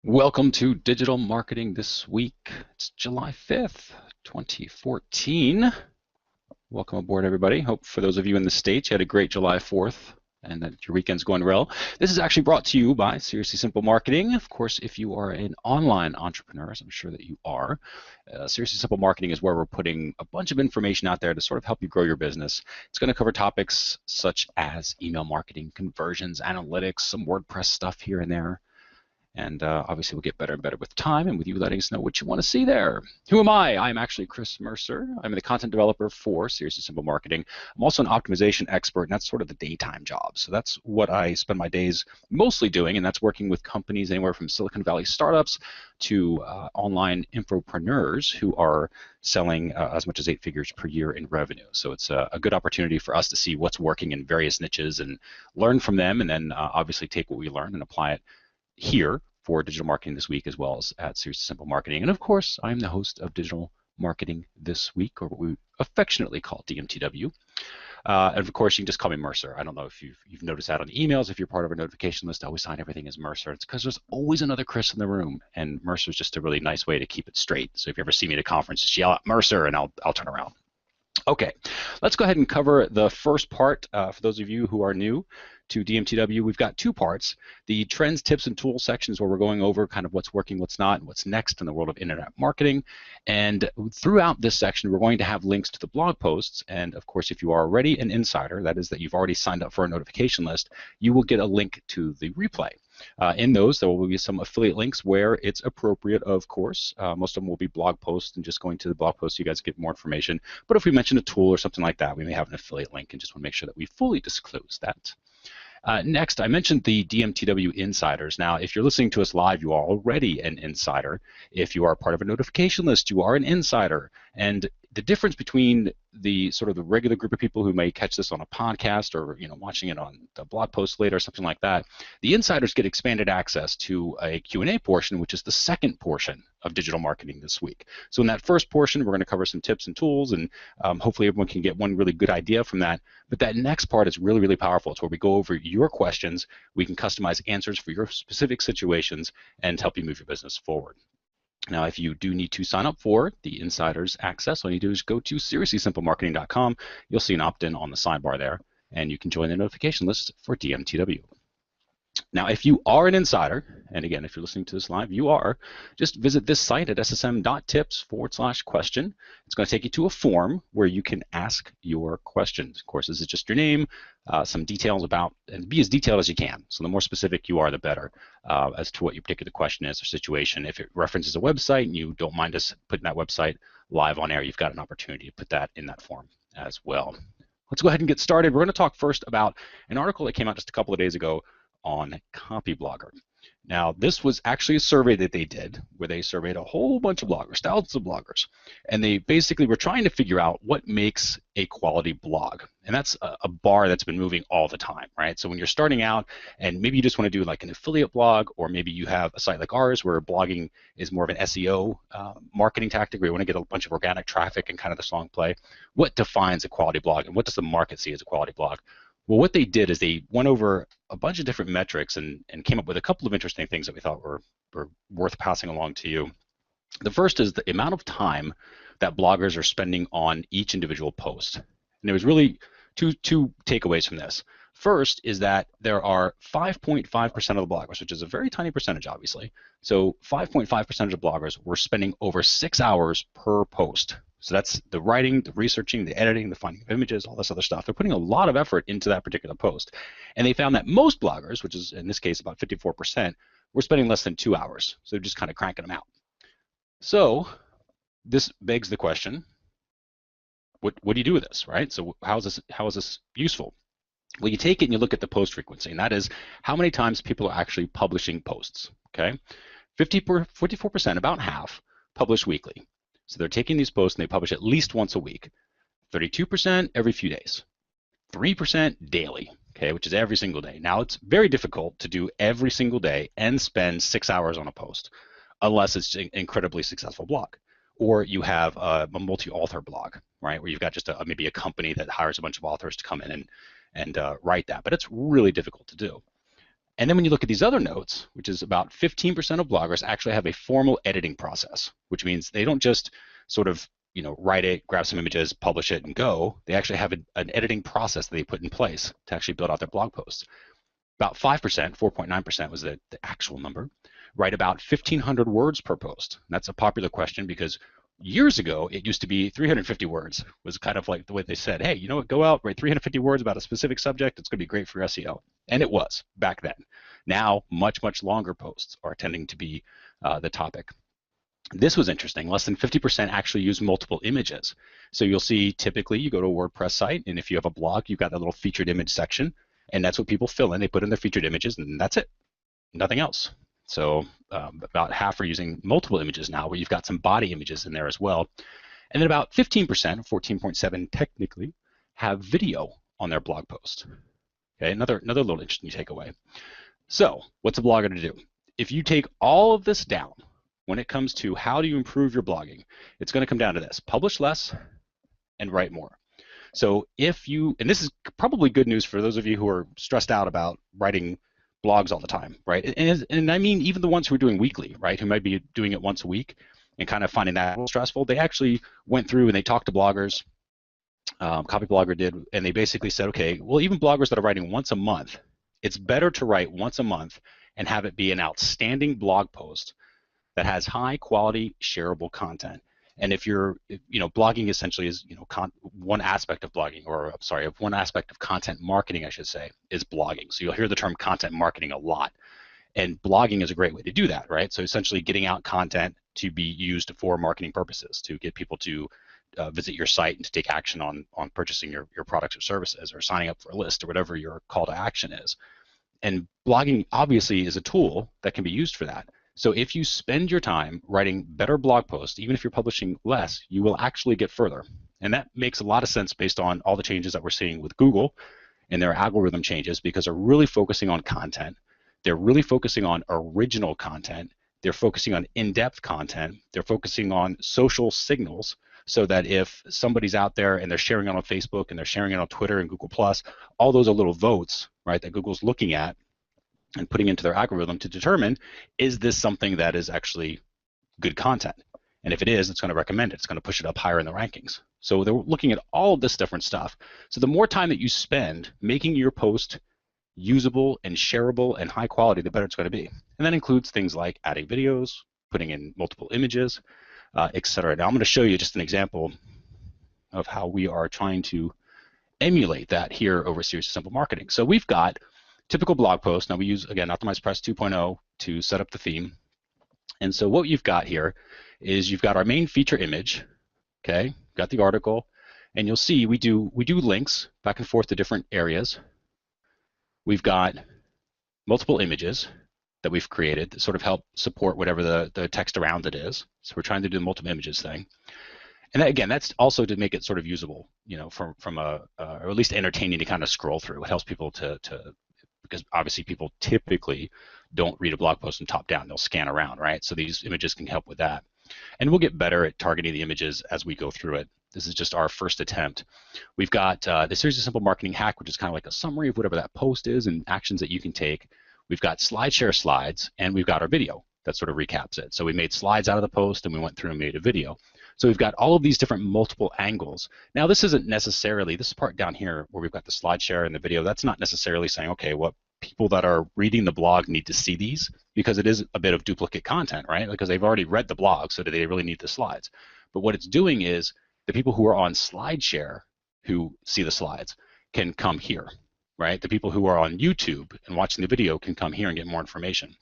Welcome to Digital Marketing This Week. It's July 5th, 2014. Welcome aboard, everybody. Hope for those of you in the States, you had a great July 4th and that your weekend's going well. This is actually brought to you by Seriously Simple Marketing. Of course, if you are an online entrepreneur, as I'm sure that you are, Seriously Simple Marketing is where we're putting a bunch of information out there to sort of help you grow your business. It's going to cover topics such as email marketing, conversions, analytics, some WordPress stuff here and there. And obviously, we'll get better and better with time and with you letting us know what you want to see there. Who am I? I'm actually Chris Mercer. I'm the content developer for Seriously Simple Marketing. I'm also an optimization expert, and that's sort of the daytime job. So that's what I spend my days mostly doing, and that's working with companies anywhere from Silicon Valley startups to online infopreneurs who are selling as much as 8 figures per year in revenue. So it's a good opportunity for us to see what's working in various niches and learn from them, and then obviously take what we learn and apply it here for Digital Marketing This Week, as well as at Seriously Simple Marketing. And of course, I'm the host of Digital Marketing This Week, or what we affectionately call DMTW. And of course, you can just call me Mercer. I don't know if you've noticed that on the emails. If you're part of a notification list, I always sign everything as Mercer. It's because there's always another Chris in the room, and Mercer is just a really nice way to keep it straight. So if you ever see me at a conference, just yell out Mercer, and I'll turn around. Okay, let's go ahead and cover the first part. For those of you who are new to DMTW, we've got 2 parts. The trends, tips, and tools section is where we're going over kind of what's working, what's not, and what's next in the world of internet marketing. And throughout this section, we're going to have links to the blog posts. And of course, if you are already an insider, that is that you've already signed up for a notification list, you will get a link to the replay. In those, there will be some affiliate links where it's appropriate, of course. Most of them will be blog posts, and just going to the blog post, you guys get more information. But if we mention a tool or something like that, we may have an affiliate link, and just want to make sure that we fully disclose that. Next, I mentioned the DMTW Insiders. Now, if you're listening to us live, you are already an insider. If you are part of a notification list, you are an insider. And the difference between the sort of the regular group of people who may catch this on a podcast or watching it on the blog post later or something like that, the insiders get expanded access to a Q&A portion, which is the second portion of Digital Marketing This Week. So in that first portion, we're going to cover some tips and tools, and hopefully everyone can get one really good idea from that. But that next part is really, really powerful. It's where we go over your questions. We can customize answers for your specific situations and help you move your business forward. Now, if you do need to sign up for the Insiders Access, all you do is go to SeriouslySimpleMarketing.com. You'll see an opt-in on the sidebar there, and you can join the notification list for DMTW. Now, if you are an insider, and again, if you're listening to this live, you are, just visit this site at ssm.tips/question. It's going to take you to a form where you can ask your questions. Of course, this is just your name, some details about, and be as detailed as you can. So the more specific you are, the better as to what your particular question is or situation. If it references a website and you don't mind us putting that website live on air, you've got an opportunity to put that in that form as well. Let's go ahead and get started. We're going to talk first about an article that came out just a couple of days ago on Copyblogger. Now, this was actually a survey that they did where they surveyed a whole bunch of bloggers, thousands of bloggers, and they basically were trying to figure out what makes a quality blog. And that's a bar that's been moving all the time, right? So when you're starting out and maybe you just want to do like an affiliate blog, or maybe you have a site like ours where blogging is more of an SEO marketing tactic where you want to get a bunch of organic traffic and kind of the strong play, what defines a quality blog and what does the market see as a quality blog? Well, what they did is they went over a bunch of different metrics and came up with a couple of interesting things that we thought were worth passing along to you. The first is the amount of time that bloggers are spending on each individual post. And there was really two takeaways from this. First is that there are 5.5% of the bloggers, which is a very tiny percentage, obviously. So 5.5% of bloggers were spending over 6 hours per post. So that's the writing, the researching, the editing, the finding of images, all this other stuff. They're putting a lot of effort into that particular post. And they found that most bloggers, which is in this case about 54%, were spending less than 2 hours. So they're just kind of cranking them out. So this begs the question, what do you do with this, right? So how is this useful? Well, you take it and you look at the post frequency, and that is how many times people are actually publishing posts, okay? 44%, about half, publish weekly. So they're taking these posts and they publish at least once a week. 32% every few days. 3% daily, okay, which is every single day. Now, it's very difficult to do every single day and spend 6 hours on a post, unless it's an incredibly successful blog. Or you have a multi-author blog, right, where you've got just maybe a company that hires a bunch of authors to come in and write that. But it's really difficult to do. And then when you look at these other notes, which is about 15% of bloggers actually have a formal editing process, which means they don't just sort of write it, grab some images, publish it, and go. They actually have an editing process that they put in place to actually build out their blog posts. About 5%, 4.9% was the actual number, write about 1,500 words per post. And that's a popular question because years ago, it used to be 350 words was kind of like the way they said, hey, you know what, go out, write 350 words about a specific subject. It's going to be great for your SEO. And it was back then. Now, much, much longer posts are tending to be the topic. This was interesting. Less than 50% actually use multiple images. So you'll see typically you go to a WordPress site, and if you have a blog, you've got that little featured image section, and that's what people fill in. They put in their featured images, and that's it. Nothing else. So about half are using multiple images now, where you've got some body images in there as well. And then about 15%, 14.7 technically, have video on their blog post. Okay, another little interesting takeaway. So what's a blogger to do? If you take all of this down, when it comes to how do you improve your blogging, it's going to come down to this: publish less and write more. So if you, and this is probably good news for those of you who are stressed out about writing blogs all the time, right? And I mean even the ones who are doing weekly, right, who might be doing it once a week and kind of finding that a little stressful. They actually went through and they talked to bloggers, Copyblogger did, and they basically said, okay, well, even bloggers that are writing once a month, it's better to write once a month and have it be an outstanding blog post that has high quality shareable content. And if blogging essentially is, one aspect of blogging, or I'm sorry, one aspect of content marketing, I should say, is blogging. So you'll hear the term content marketing a lot. And blogging is a great way to do that, right? So essentially getting out content to be used for marketing purposes, to get people to visit your site and to take action on purchasing your products or services, or signing up for a list, or whatever your call to action is. And blogging obviously is a tool that can be used for that. So if you spend your time writing better blog posts, even if you're publishing less, you will actually get further. And that makes a lot of sense based on all the changes that we're seeing with Google and their algorithm changes, because they're really focusing on content. They're really focusing on original content. They're focusing on in-depth content. They're focusing on social signals, so that if somebody's out there and they're sharing it on Facebook and they're sharing it on Twitter and Google+, all those are little votes, right, that Google's looking at and putting into their algorithm to determine, is this something that is actually good content? And if it is, it's going to recommend it. It's going to push it up higher in the rankings. So they're looking at all of this different stuff. So the more time that you spend making your post usable and shareable and high quality, the better it's going to be. And that includes things like adding videos, putting in multiple images, etc. Now I'm going to show you just an example of how we are trying to emulate that here over Series of Simple Marketing. So we've got typical blog post. Now we use, again, OptimizePress 2.0 to set up the theme. And so what you've got here is you've got our main feature image, okay? Got the article, and you'll see we do links back and forth to different areas. We've got multiple images that we've created that sort of help support whatever the text around it is. So we're trying to do the multiple images thing. And that, again, that's also to make it sort of usable, from a, or at least entertaining to kind of scroll through. It helps people to because obviously people typically don't read a blog post from top down. They'll scan around, right? So these images can help with that. And we'll get better at targeting the images as we go through it. This is just our first attempt. We've got the Series of Simple Marketing hack, which is kind of like a summary of whatever that post is and actions that you can take. We've got SlideShare slides, and we've got our video that sort of recaps it. So we made slides out of the post, and we went through and made a video. So we've got all of these different multiple angles. Now this isn't necessarily, this part down here where we've got the SlideShare and the video, that's not necessarily saying, okay, what people that are reading the blog need to see these, because it is a bit of duplicate content, right? Because they've already read the blog, so do they really need the slides? But what it's doing is the people who are on SlideShare who see the slides can come here, right? The people who are on YouTube and watching the video can come here and get more information.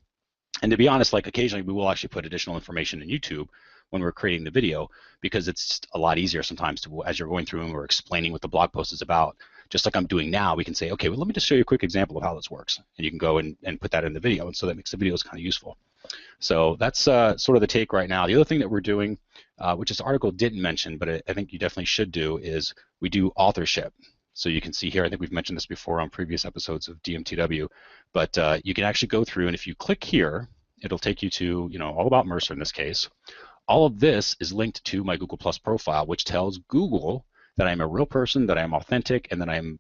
And to be honest, like occasionally we will actually put additional information in YouTube when we're creating the video, because it's just a lot easier sometimes to, as you're going through and we're explaining what the blog post is about, just like I'm doing now, we can say, okay, well, let me just show you a quick example of how this works. And you can go and put that in the video. And so that makes the videos kind of useful. So that's sort of the take right now. The other thing that we're doing, which this article didn't mention, but I think you definitely should do, is we do authorship. So you can see here, I think we've mentioned this before on previous episodes of DMTW, but you can actually go through, and if you click here, it'll take you to, all about Mercer in this case. All of this is linked to my Google Plus profile, which tells Google that I'm a real person, that I'm authentic, and that I'm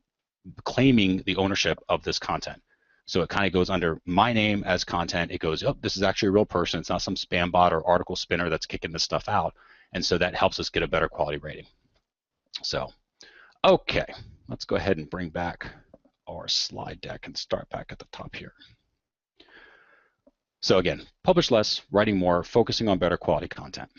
claiming the ownership of this content. So it kind of goes under my name as content. It goes, oh, this is actually a real person. It's not some spam bot or article spinner that's kicking this stuff out. And so that helps us get a better quality rating. So, okay, let's go ahead and bring back our slide deck and start back at the top here. So again, publish less, writing more, focusing on better quality content.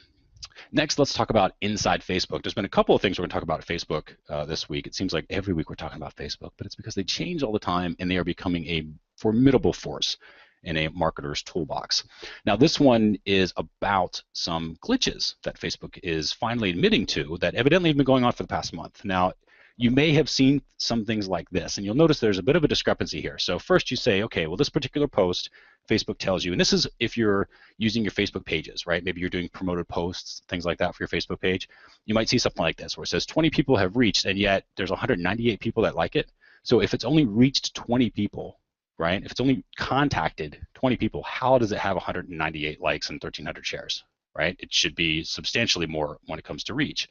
Next, let's talk about inside Facebook. There's been a couple of things we're going to talk about at Facebook this week. It seems like every week we're talking about Facebook, but it's because they change all the time and they are becoming a formidable force in a marketer's toolbox. Now, this one is about some glitches that Facebook is finally admitting to that evidently have been going on for the past month. Now, you may have seen some things like this, and you'll notice there's a bit of a discrepancy here. So first you say, okay, well, this particular post, Facebook tells you, and this is if you're using your Facebook pages, right? Maybe you're doing promoted posts, things like that for your Facebook page. You might see something like this where it says 20 people have reached, and yet there's 198 people that like it. So if it's only reached 20 people, right? If it's only contacted 20 people, how does it have 198 likes and 1,300 shares, right? It should be substantially more when it comes to reach.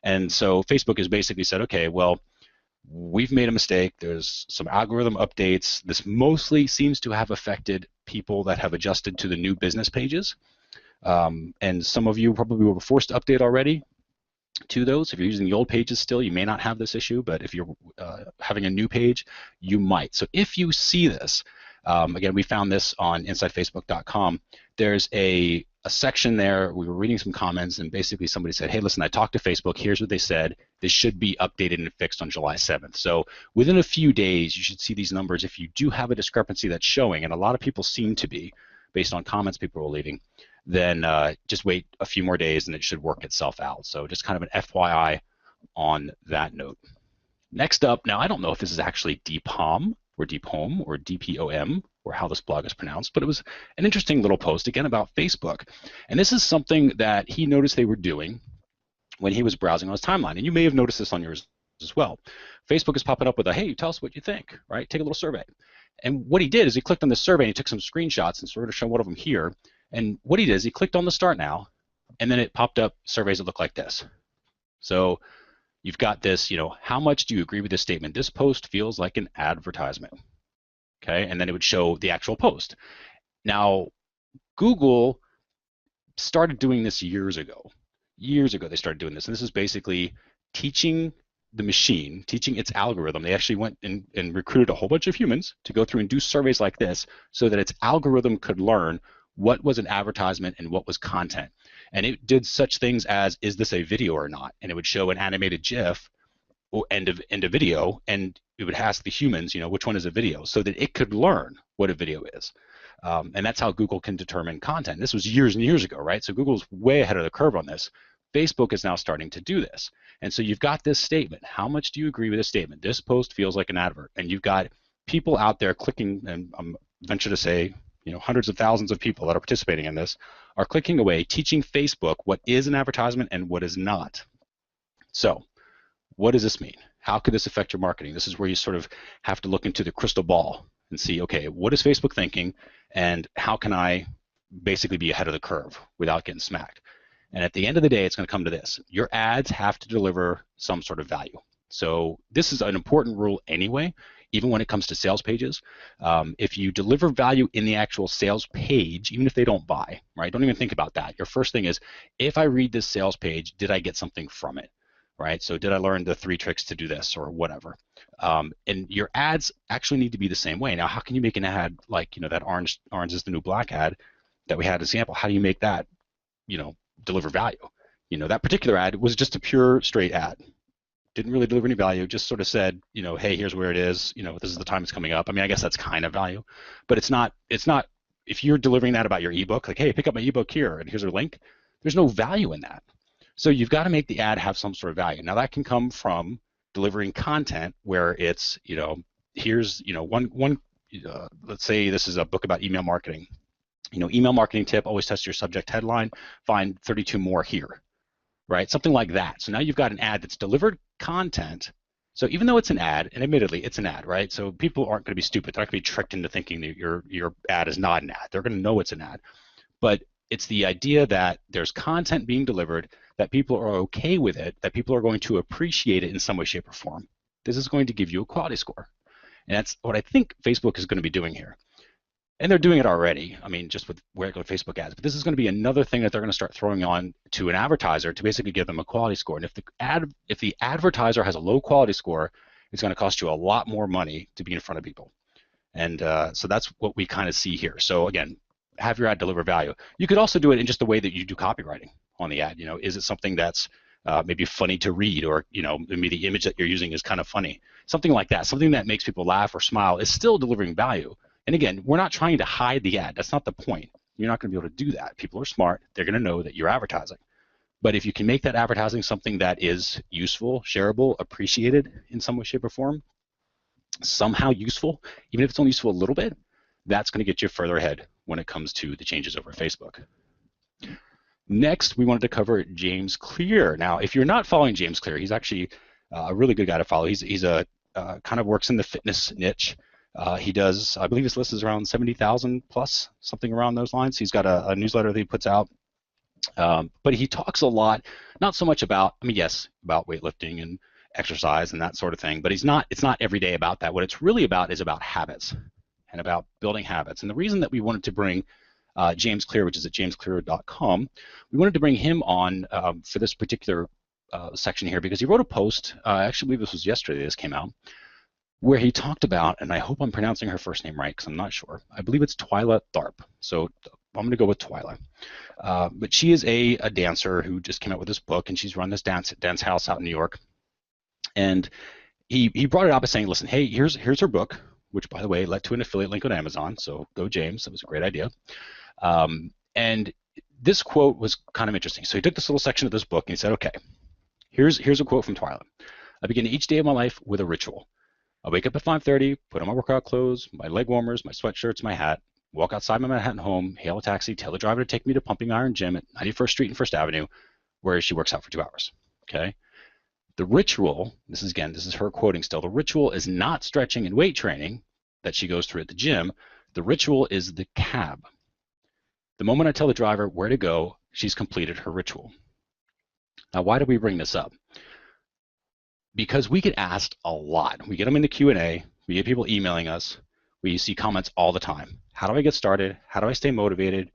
And so Facebook has basically said, okay, well, we've made a mistake. There's some algorithm updates. This mostly seems to have affected people that have adjusted to the new business pages. And some of you probably were forced to update already to those. If you're using the old pages still, you may not have this issue, but if you're having a new page, you might. So if you see this, again, we found this on InsideFacebook.com. There's a section there. We were reading some comments, and basically somebody said, hey, listen, I talked to Facebook. Here's what they said. This should be updated and fixed on July 7th. So within a few days, you should see these numbers. If you do have a discrepancy that's showing, and a lot of people seem to be, based on comments people are leaving, then just wait a few more days and it should work itself out. So just kind of an FYI on that note. Next up, now I don't know if this is actually DPOM or DPOM or DPOM or how this blog is pronounced, but it was an interesting little post again about Facebook. And this is something that he noticed they were doing when he was browsing on his timeline. And you may have noticed this on yours as well. Facebook is popping up with a, hey, tell us what you think, right? Take a little survey. And what he did is he clicked on the survey and he took some screenshots and sort of show one of them here. And what he did is he clicked on the start now, and then it popped up surveys that look like this. So you've got this, you know, how much do you agree with this statement? This post feels like an advertisement, okay? And then it would show the actual post. Now, Google started doing this years ago. Years ago they started doing this, and this is basically teaching the machine, teaching its algorithm. They actually went and recruited a whole bunch of humans to go through and do surveys like this so that its algorithm could learn what was an advertisement and what was content. And it did such things as, is this a video or not? And it would show an animated GIF or end of video, and it would ask the humans, you know, which one is a video, so that it could learn what a video is. And that's how Google can determine content. This was years and years ago, right? So Google's way ahead of the curve on this. Facebook is now starting to do this. And so you've got this statement. How much do you agree with this statement? This post feels like an advert. And you've got people out there clicking, and I'm venture to say, you know, hundreds of thousands of people that are participating in this are clicking away, teaching Facebook what is an advertisement and what is not. So what does this mean? How could this affect your marketing? This is where you sort of have to look into the crystal ball and see, okay, what is Facebook thinking, and how can I basically be ahead of the curve without getting smacked? And at the end of the day, it's going to come to this. Your ads have to deliver some sort of value. So this is an important rule anyway, even when it comes to sales pages. If you deliver value in the actual sales page, even if they don't buy, right? Don't even think about that. Your first thing is, if I read this sales page, did I get something from it, right? So did I learn the 3 tricks to do this or whatever? And your ads actually need to be the same way. Now, how can you make an ad like, you know, that orange is the new black ad that we had as an example? How do you make that, you know, deliver value? You know, that particular ad was just a pure straight ad. Didn't really deliver any value, just sort of said, you know, hey, here's where it is, you know, this is the time it's coming up. I mean, I guess that's kind of value, but it's not, if you're delivering that about your ebook, like, hey, pick up my ebook here and here's a link, there's no value in that. So you've got to make the ad have some sort of value. Now that can come from delivering content where it's, you know, here's, you know, let's say this is a book about email marketing. You know, email marketing tip, always test your subject headline, find 32 more here. Right, something like that. So now you've got an ad that's delivered content. So even though it's an ad, and admittedly it's an ad, right? So people aren't going to be stupid. They're not going to be tricked into thinking that your ad is not an ad. They're going to know it's an ad. But it's the idea that there's content being delivered, that people are okay with it, that people are going to appreciate it in some way, shape, or form. This is going to give you a quality score. And that's what I think Facebook is going to be doing here. And they're doing it already, I mean, just with regular Facebook ads. But this is going to be another thing that they're going to start throwing on to an advertiser to basically give them a quality score. And if the advertiser has a low quality score, it's going to cost you a lot more money to be in front of people. And so that's what we kind of see here. So again, have your ad deliver value. You could also do it in just the way that you do copywriting on the ad. You know, is it something that's maybe funny to read, or maybe the image that you're using is kind of funny, something like that. Something that makes people laugh or smile is still delivering value. And again, we're not trying to hide the ad. That's not the point. You're not going to be able to do that. People are smart. They're going to know that you're advertising. But if you can make that advertising something that is useful, shareable, appreciated in some way, shape, or form, somehow useful, even if it's only useful a little bit, that's going to get you further ahead when it comes to the changes over Facebook. Next, we wanted to cover James Clear. Now, if you're not following James Clear, he's actually a really good guy to follow. He's a kind of works in the fitness niche. He does, I believe his list is around 70,000 plus, something around those lines. He's got a newsletter that he puts out. But he talks a lot, not so much about, I mean, yes, about weightlifting and exercise and that sort of thing, but it's not every day about that. What it's really about is about habits and about building habits. And the reason that we wanted to bring James Clear, which is at jamesclear.com, we wanted to bring him on for this particular section here because he wrote a post, I actually believe this was yesterday this came out, where he talked about, and I hope I'm pronouncing her first name right because I'm not sure, I believe it's Twyla Tharp. So I'm going to go with Twyla. But she is a dancer who just came out with this book, and she's run this dance house out in New York. And he brought it up by saying, listen, hey, here's her book, which, by the way, led to an affiliate link on Amazon. So go, James. That was a great idea. And this quote was kind of interesting. So he took this little section of this book, and he said, okay, here's a quote from Twyla. I begin each day of my life with a ritual. I wake up at 5:30, put on my workout clothes, my leg warmers, my sweatshirts, my hat, walk outside my Manhattan home, hail a taxi, tell the driver to take me to Pumping Iron Gym at 91st Street and First Avenue, where she works out for 2 hours. Okay. The ritual, this is her quoting still, the ritual is not stretching and weight training that she goes through at the gym. The ritual is the cab. The moment I tell the driver where to go, she's completed her ritual. Now, why do we bring this up? Because we get asked a lot. We get them in the Q&A. We get people emailing us. We see comments all the time. How do I get started? How do I stay motivated?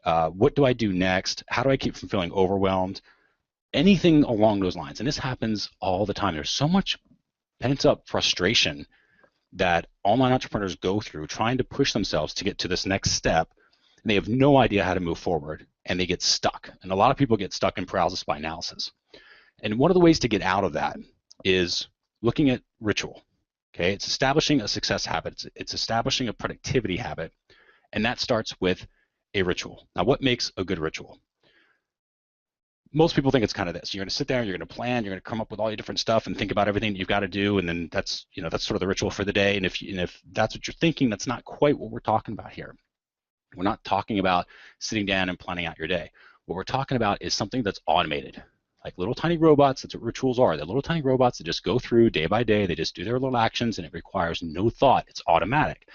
What do I do next? How do I keep from feeling overwhelmed? Anything along those lines. And this happens all the time. There's so much pent-up frustration that online entrepreneurs go through trying to push themselves to get to this next step, and they have no idea how to move forward, and they get stuck. And a lot of people get stuck in paralysis by analysis. And one of the ways to get out of that is looking at ritual. Okay, it's establishing a success habit. It's establishing a productivity habit, and that starts with a ritual. Now, what makes a good ritual? Most people think it's kind of this. You're going to sit there, you're going to plan, you're going to come up with all your different stuff and think about everything that you've got to do, and then that's sort of the ritual for the day. And if that's what you're thinking, that's not quite what we're talking about here. We're not talking about sitting down and planning out your day. What we're talking about is something that's automated. Like little tiny robots, that's what rituals are. They're little tiny robots that just go through day by day. They just do their little actions, and it requires no thought. It's automatic.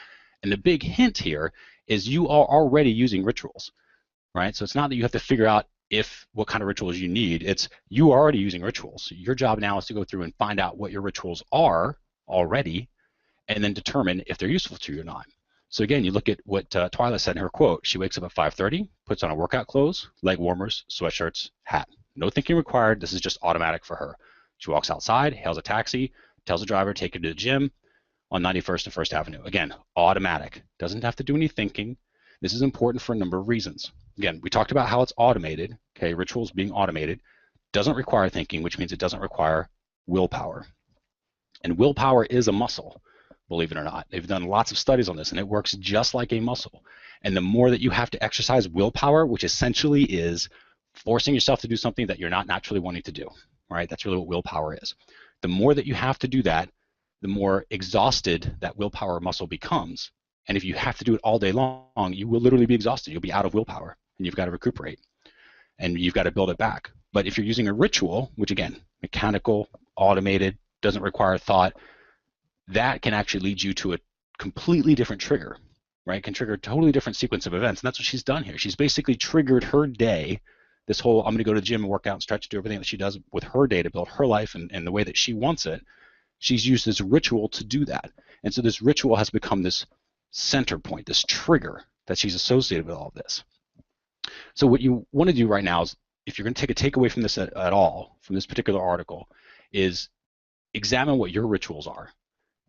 And the big hint here is you are already using rituals, right? So it's not that you have to figure out what kind of rituals you need. It's you are already using rituals. So your job now is to go through and find out what your rituals are already, and then determine if they're useful to you or not. So again, you look at what Twyla said in her quote. She wakes up at 5:30, puts on her workout clothes, leg warmers, sweatshirts, hat. No thinking required. This is just automatic for her. She walks outside, hails a taxi, tells the driver to take her to the gym on 91st and First Avenue. Again, automatic. Doesn't have to do any thinking. This is important for a number of reasons. Again, we talked about how it's automated. Okay, rituals being automated doesn't require thinking, which means it doesn't require willpower. And willpower is a muscle, believe it or not. They've done lots of studies on this, and it works just like a muscle. And the more that you have to exercise willpower, which essentially is forcing yourself to do something that you're not naturally wanting to do, right? That's really what willpower is. The more that you have to do that, the more exhausted that willpower muscle becomes. And if you have to do it all day long, you will literally be exhausted. You'll be out of willpower, and you've got to recuperate, and you've got to build it back. But if you're using a ritual, which again, mechanical, automated, doesn't require thought, that can actually lead you to a completely different trigger, right? Can trigger a totally different sequence of events, and that's what she's done here. She's basically triggered her day. This whole, I'm going to go to the gym and work out and stretch, do everything that she does with her day to build her life and the way that she wants it. she's used this ritual to do that. And so this ritual has become this center point, this trigger that she's associated with all of this. So what you want to do right now is, if you're going to take a takeaway from this at all, from this particular article, is examine what your rituals are.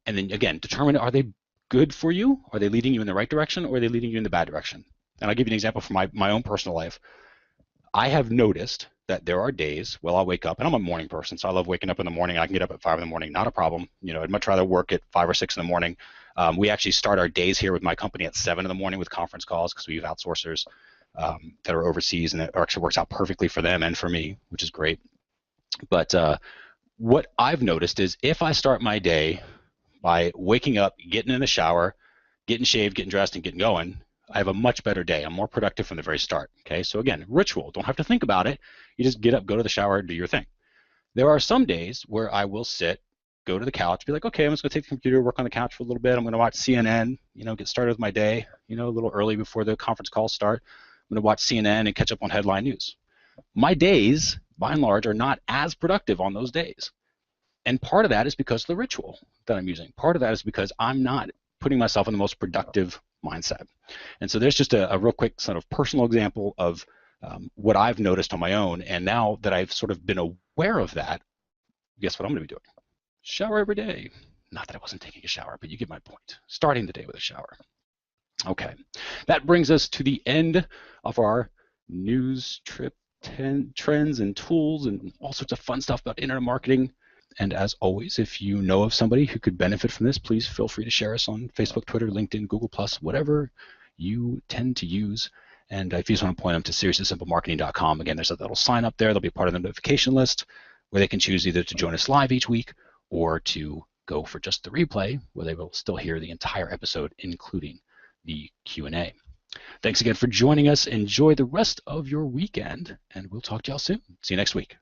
And then again, determine, are they good for you? Are they leading you in the right direction, or are they leading you in the bad direction? And I'll give you an example from my own personal life. I have noticed that there are days, well, I'll wake up, and I'm a morning person, so I love waking up in the morning. I can get up at 5 in the morning, not a problem. You know, I'd much rather work at 5 or 6 in the morning. We actually start our days here with my company at 7 in the morning with conference calls, because we have outsourcers that are overseas, and it actually works out perfectly for them and for me, which is great. But what I've noticed is, if I start my day by waking up, getting in the shower, getting shaved, getting dressed, and getting going, I have a much better day. I'm more productive from the very start. Okay, so again, ritual. Don't have to think about it. You just get up, go to the shower, do your thing. There are some days where I will sit, go to the couch, be like, okay, I'm just going to take the computer, work on the couch for a little bit. I'm going to watch CNN, get started with my day, a little early before the conference calls start. I'm going to watch CNN and catch up on headline news. My days, by and large, are not as productive on those days. And part of that is because of the ritual that I'm using. Part of that is because I'm not putting myself in the most productive mindset. And so there's just a real quick sort of personal example of what I've noticed on my own. And now that I've sort of been aware of that, guess what I'm going to be doing? Shower every day. Not that I wasn't taking a shower, but you get my point. Starting the day with a shower. Okay, that brings us to the end of our news trip trends and tools and all sorts of fun stuff about internet marketing. And as always, if you know of somebody who could benefit from this, please feel free to share us on Facebook, Twitter, LinkedIn, Google+, whatever you tend to use. And if you just want to point them to SeriouslySimpleMarketing.com, again, there's a little sign up there. They'll be part of the notification list where they can choose either to join us live each week or to go for just the replay, where they will still hear the entire episode, including the Q&A. Thanks again for joining us. Enjoy the rest of your weekend, and we'll talk to y'all soon. See you next week.